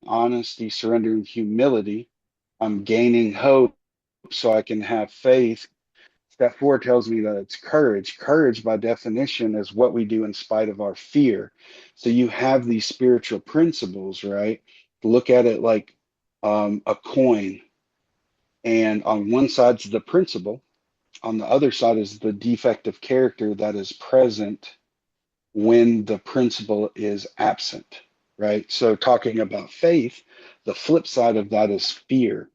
honesty, surrender, and humility. I'm gaining hope so I can have faith. Step four tells me that it's courage. Courage, by definition, is what we do in spite of our fear. So you have these spiritual principles, right? Look at it like a coin. And on one side's the principle, on the other side is the defect of character that is present when the principle is absent, right? So, talking about faith, the flip side of that is fear.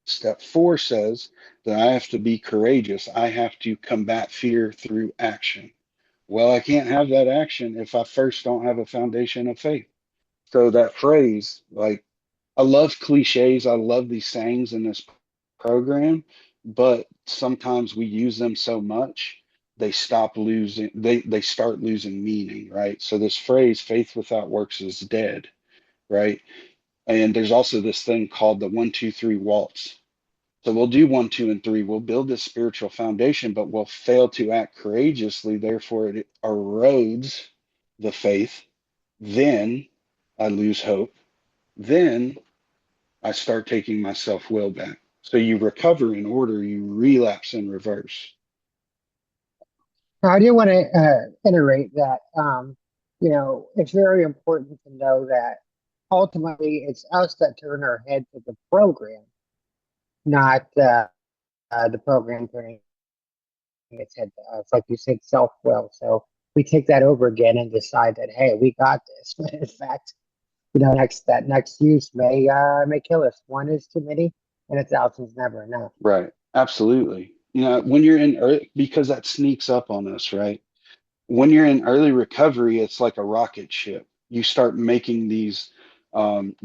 Step four says that I have to be courageous. I have to combat fear through action. Well, I can't have that action if I first don't have a foundation of faith. So, that phrase, like, I love cliches, I love these sayings in this program, but sometimes we use them so much they start losing meaning, right? So this phrase, faith without works is dead, right? And there's also this thing called the 1, 2, 3 waltz. So we'll do 1, 2, and 3. We'll build this spiritual foundation, but we'll fail to act courageously. Therefore, it erodes the faith. Then I lose hope. Then I start taking my self will back. So you recover in order, you relapse in reverse. Now, I do want to iterate that it's very important to know that ultimately it's us that turn our head to the program, not the program turning its head to us. Like you said, self-will. So we take that over again and decide that, hey, we got this. But in fact, next use may kill us. One is too many, and a thousand's never enough. Right. Absolutely. When you're in early, because that sneaks up on us, right? When you're in early recovery, it's like a rocket ship. You start making you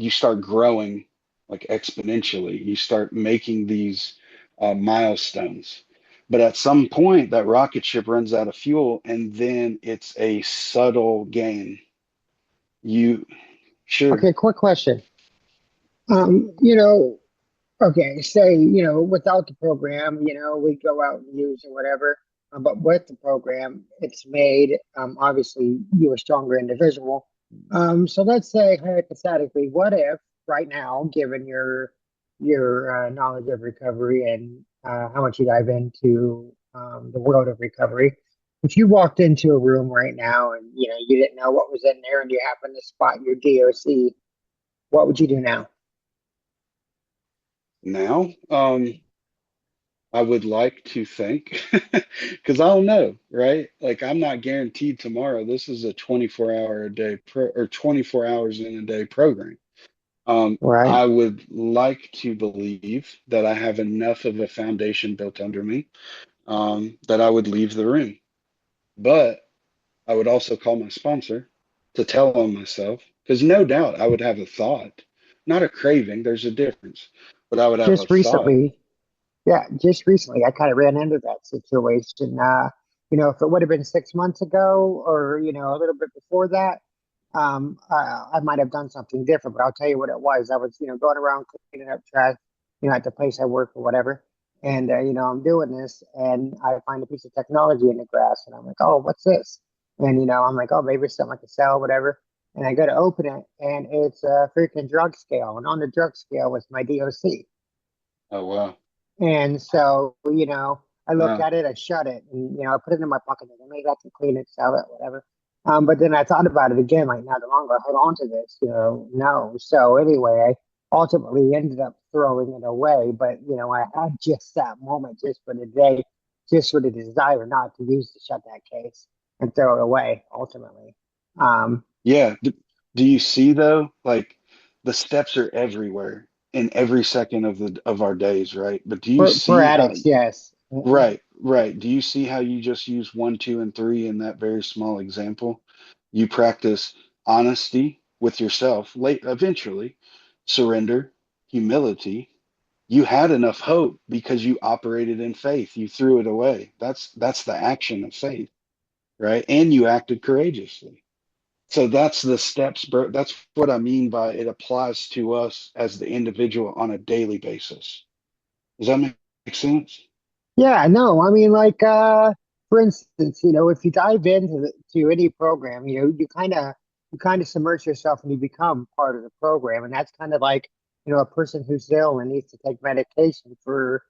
start growing like exponentially. You start making these milestones. But at some point, that rocket ship runs out of fuel, and then it's a subtle gain. You, sure. Okay, quick question. Um, you know, Okay, say, without the program, we go out and use or whatever. But with the program, it's made, obviously, you a stronger individual. So let's say hypothetically, what if right now, given your knowledge of recovery and how much you dive into the world of recovery, if you walked into a room right now and you didn't know what was in there and you happened to spot your DOC, what would you do now? Now, I would like to think, because I don't know, right? Like I'm not guaranteed tomorrow. This is a 24-hour a day or 24 hours in a day program. Right? I would like to believe that I have enough of a foundation built under me, that I would leave the room. But I would also call my sponsor to tell on myself, because no doubt I would have a thought, not a craving. There's a difference, but I would have a Just thought. recently, Yeah, just recently, I kind of ran into that situation. If it would have been 6 months ago or, a little bit before that, I might have done something different, but I'll tell you what it was. I was, going around cleaning up trash, at the place I work or whatever. And, I'm doing this and I find a piece of technology in the grass and I'm like, oh, what's this? And, I'm like, oh, maybe it's something I could sell, whatever. And I go to open it and it's a freaking drug scale. And on the drug scale was my DOC. Oh, wow. And so, I looked Wow. at it, I shut it, and I put it in my pocket. And maybe I can clean it, sell it, whatever. But then I thought about it again, like, now the longer I hold on to this, no. So anyway, I ultimately ended up throwing it away. But I had just that moment, just for the day, just for the desire not to use to shut that case and throw it away. Ultimately, um, Yeah. Do you see though, like the steps are everywhere in every second of our days, right? But do you For see how, addicts, yes. right, right. Do you see how you just use one, two, and three in that very small example? You practice honesty with yourself, late eventually, surrender, humility. You had enough hope because you operated in faith. You threw it away. That's the action of faith, right? And you acted courageously. So that's the steps, bro. That's what I mean by it applies to us as the individual on a daily basis. Does that make sense? Yeah, no, I mean, like, for instance, if you dive into to any program, you kind of submerge yourself and you become part of the program, and that's kind of like, a person who's ill and needs to take medication for,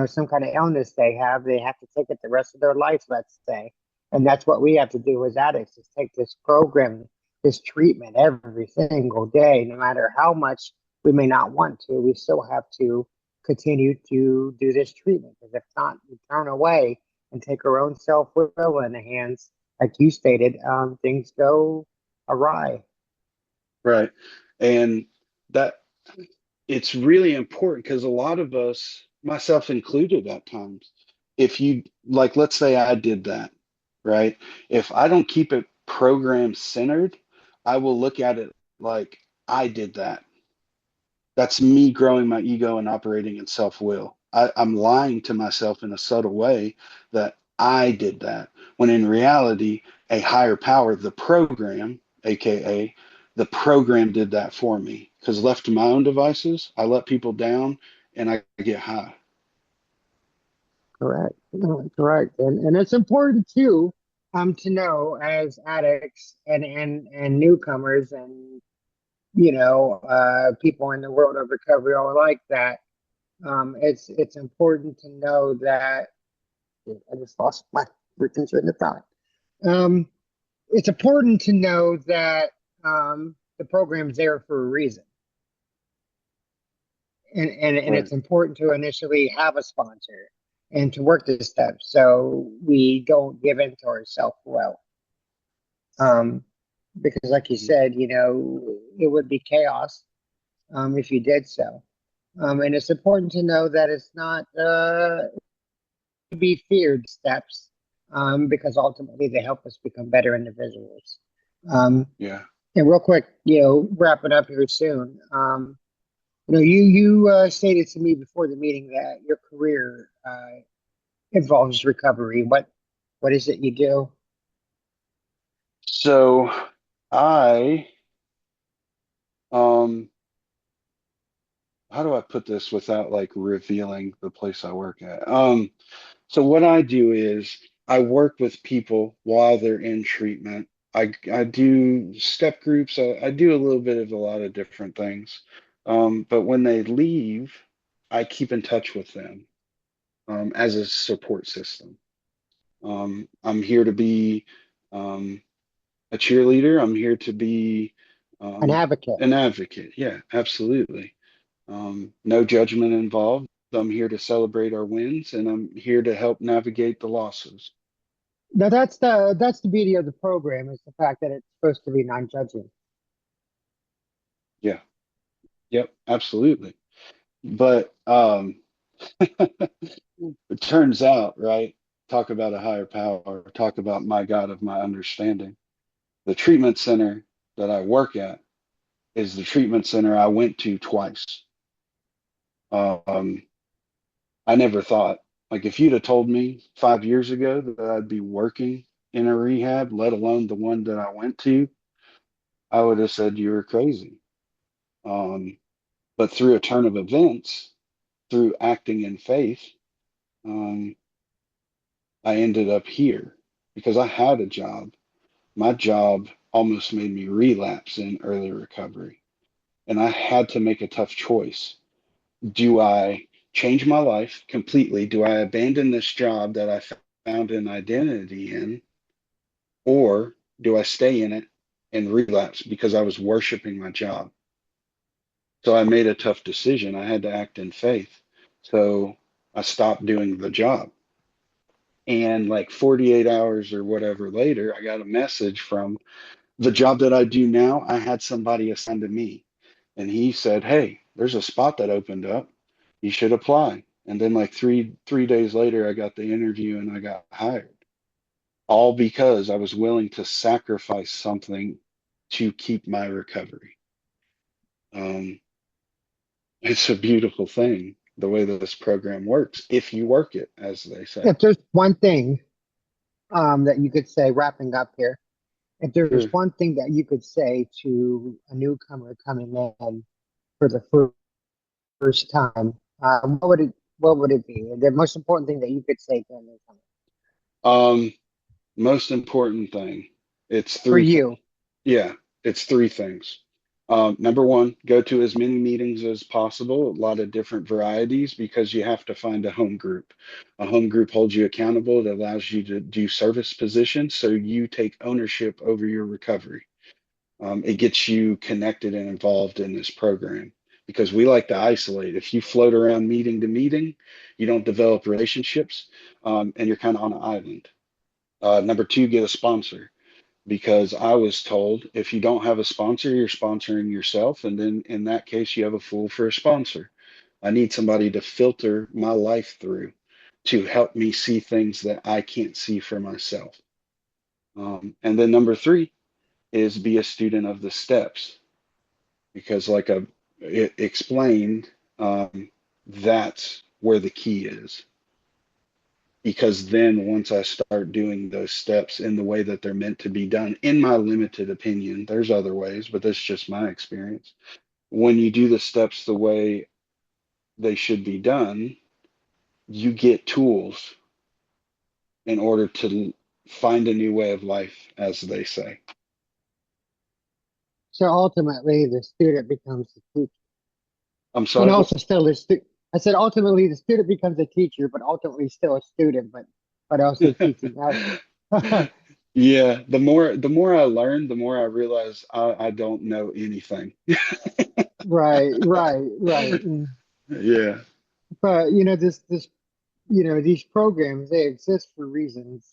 some kind of illness they have to take it the rest of their life, let's say, and that's what we have to do as addicts is take this program, this treatment every single day, no matter how much we may not want to, we still have to continue to do this treatment. Because if not, we turn away and take our own self will in the hands, like you stated, things go awry. Right. And that it's really important because a lot of us, myself included at times, if you like, let's say I did that, right? If I don't keep it program centered, I will look at it like I did that. That's me growing my ego and operating in self-will. I'm lying to myself in a subtle way that I did that, when in reality, a higher power, the program, aka the program, did that for me. Because left to my own devices, I let people down and I get high. Correct. No, correct. And it's important too, to know as addicts and newcomers and people in the world of recovery all like that. It's important to know that I just lost my freaking train of thought. Um, it's important to know that the program's there for a reason. And Right. it's important to initially have a sponsor and to work this step so we don't give in to our self will. Um, because, like you Mhm. said, it would be chaos if you did so. And it's important to know that it's not to be feared steps because ultimately they help us become better individuals. Um, Yeah. and real quick, wrapping up here soon. You stated to me before the meeting that your career involves recovery. What is it you do? So I, um, how do I put this without like revealing the place I work at? So what I do is I work with people while they're in treatment. I do step groups. I do a little bit of a lot of different things. But when they leave, I keep in touch with them as a support system. I'm here to be um, a cheerleader. I'm here to be An um, advocate. an advocate. Yeah, absolutely. No judgment involved. I'm here to celebrate our wins and I'm here to help navigate the losses. Now that's the beauty of the program is the fact that it's supposed to be non-judging. Yeah, yep, absolutely. But it turns out, right? Talk about a higher power, talk about my God of my understanding. The treatment center that I work at is the treatment center I went to twice. Um, I never thought, like, if you'd have told me 5 years ago that I'd be working in a rehab, let alone the one that I went to, I would have said you were crazy. Um, but through a turn of events, through acting in faith, um, I ended up here because I had a job. My job almost made me relapse in early recovery. And I had to make a tough choice. Do I change my life completely? Do I abandon this job that I found an identity in? Or do I stay in it and relapse because I was worshiping my job? So I made a tough decision. I had to act in faith. So I stopped doing the job. And like 48 hours or whatever later, I got a message from the job that I do now. I had somebody assigned to me. and he said, "Hey, there's a spot that opened up. You should apply." And then like three days later, I got the interview and I got hired, all because I was willing to sacrifice something to keep my recovery. Um, it's a beautiful thing the way that this program works if you work it, as they say. If there's one thing that you could say, wrapping up here, if there's Sure. one thing that you could say to a newcomer coming in for the first time, what would it be? The most important thing that you could say to a newcomer Um, Most important thing, it's for three things. you. Yeah, it's three things. Number one, go to as many meetings as possible, a lot of different varieties, because you have to find a home group. A home group holds you accountable. It allows you to do service positions, so you take ownership over your recovery. It gets you connected and involved in this program because we like to isolate. If you float around meeting to meeting, you don't develop relationships, and you're kind of on an island. Number two, get a sponsor because I was told if you don't have a sponsor, you're sponsoring yourself. And then in that case, you have a fool for a sponsor. I need somebody to filter my life through to help me see things that I can't see for myself. And then number three is be a student of the steps because, like I explained, that's where the key is. Because then once I start doing those steps in the way that they're meant to be done, in my limited opinion, there's other ways, but that's just my experience. When you do the steps the way they should be done, you get tools in order to find a new way of life, as they say. So ultimately, the student becomes the teacher, I'm and sorry. also still the student. I said ultimately the student becomes a teacher, but ultimately still a student, but also teaching others. Yeah, the more I learn, the more I realize I don't know anything. Right. Yeah, But these programs, they exist for reasons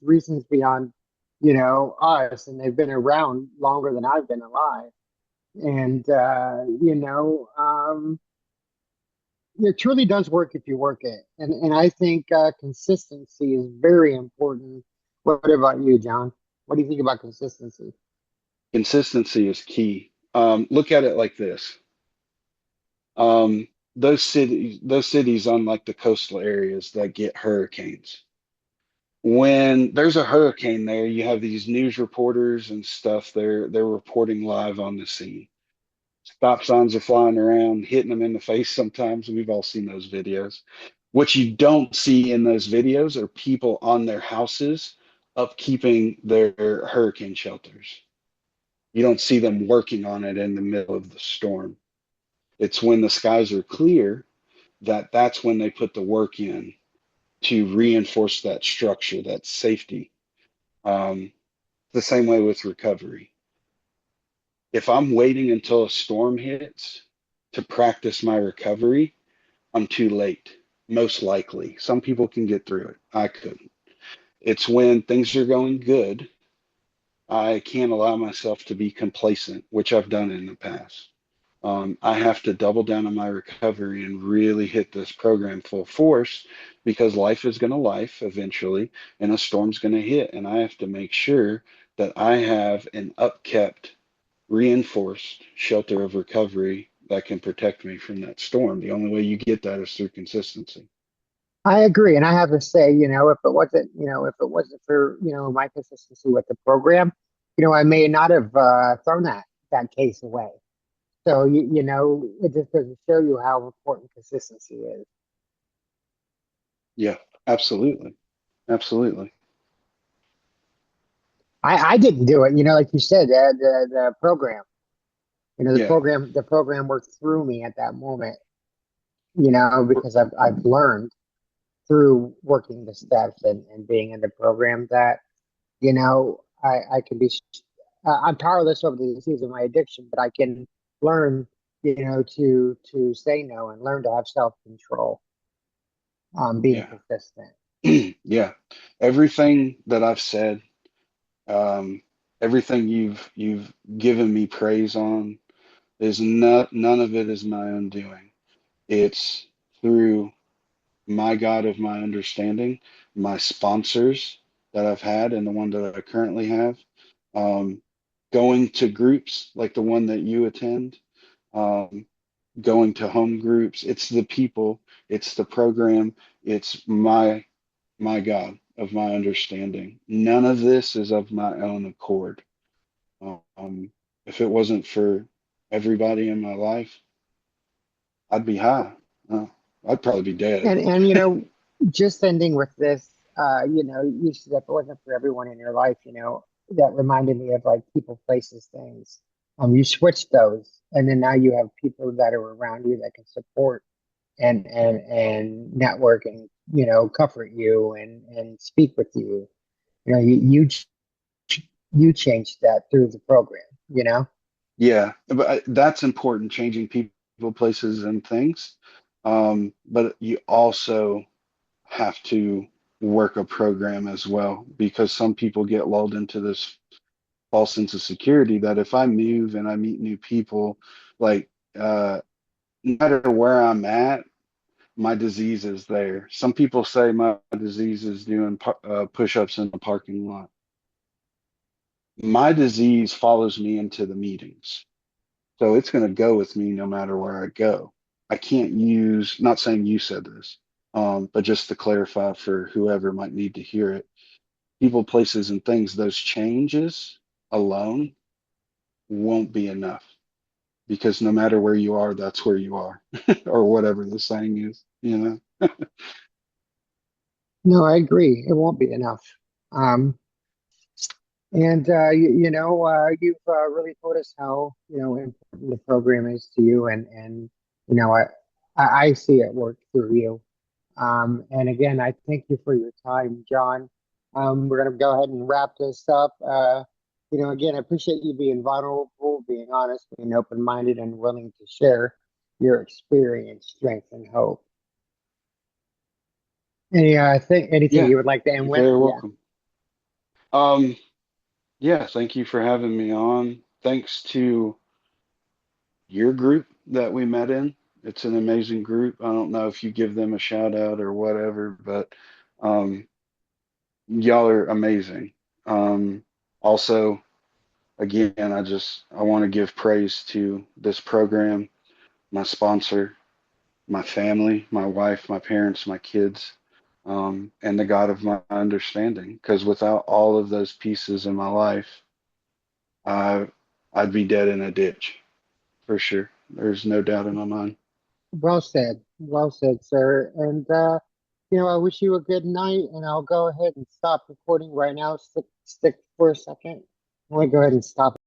beyond, us, and they've been around longer than I've been alive. And it truly does work if you work it. And I think consistency is very important. What about you, John? What do you think about consistency? consistency is key. Look at it like this. Um, those cities on like the coastal areas that get hurricanes. When there's a hurricane there, you have these news reporters and stuff. They're reporting live on the scene. Stop signs are flying around, hitting them in the face sometimes. We've all seen those videos. What you don't see in those videos are people on their houses upkeeping their hurricane shelters. You don't see them working on it in the middle of the storm. It's when the skies are clear that's when they put the work in to reinforce that structure, that safety. The same way with recovery. If I'm waiting until a storm hits to practice my recovery, I'm too late, most likely. Some people can get through it. I couldn't. It's when things are going good, I can't allow myself to be complacent, which I've done in the past. I have to double down on my recovery and really hit this program full force because life is going to life eventually and a storm's going to hit. And I have to make sure that I have an upkept, reinforced shelter of recovery that can protect me from that storm. The only way you get that is through consistency. I agree, and I have to say, if it wasn't for my consistency with the program, I may not have thrown that case away. So it just doesn't show you how important consistency is. Yeah, absolutely. Absolutely. I didn't do it, like you said, the program, Yeah. the program worked through me at that moment, because I've learned through working the steps and being in the program that I can be I'm powerless over the disease of my addiction, but I can learn to say no and learn to have self-control, being Yeah. consistent. Yeah. Everything that I've said, um, everything you've given me praise on, Is not none of it is my own doing. It's through my God of my understanding, my sponsors that I've had and the one that I currently have, um, going to groups like the one that you attend, um, going to home groups. It's the people, it's the program, it's my God of my understanding. None of this is of my own accord. Um, if it wasn't for everybody in my life, I'd be high. Uh, I'd probably be dead. And just ending with this, you said if it wasn't for everyone in your life, that reminded me of like people, places, things. You switch those, and then now you have people that are around you that can support and network and comfort you and speak with you. You changed that through the program. Yeah, but that's important, changing people, places, and things. But you also have to work a program as well because some people get lulled into this false sense of security that if I move and I meet new people, like no matter where I'm at, my disease is there. Some people say my disease is doing push-ups in the parking lot. My disease follows me into the meetings. So it's going to go with me no matter where I go. I can't use, not saying you said this, but just to clarify for whoever might need to hear it, people, places, and things, those changes alone won't be enough because no matter where you are, that's where you are, or whatever the saying is, you know? No, I agree. It won't be enough. Um, and you've really told us how important the program is to you, and you know, I I see it work through you. And again, I thank you for your time, John. We're gonna go ahead and wrap this up. Again, I appreciate you being vulnerable, being honest, being open-minded, and willing to share your experience, strength, and hope. Anything Yeah, you would like to end you're with? very Yeah. welcome. Um, yeah, thank you for having me on. Thanks to your group that we met in. It's an amazing group. I don't know if you give them a shout out or whatever, but um, y'all are amazing. Also, again, I want to give praise to this program, my sponsor, my family, my wife, my parents, my kids, and the God of my understanding. Because without all of those pieces in my life, I I'd be dead in a ditch for sure. There's no doubt in my mind. Well said, sir. And I wish you a good night. And I'll go ahead and stop recording right now. Stick for a second. I'm gonna go ahead and stop.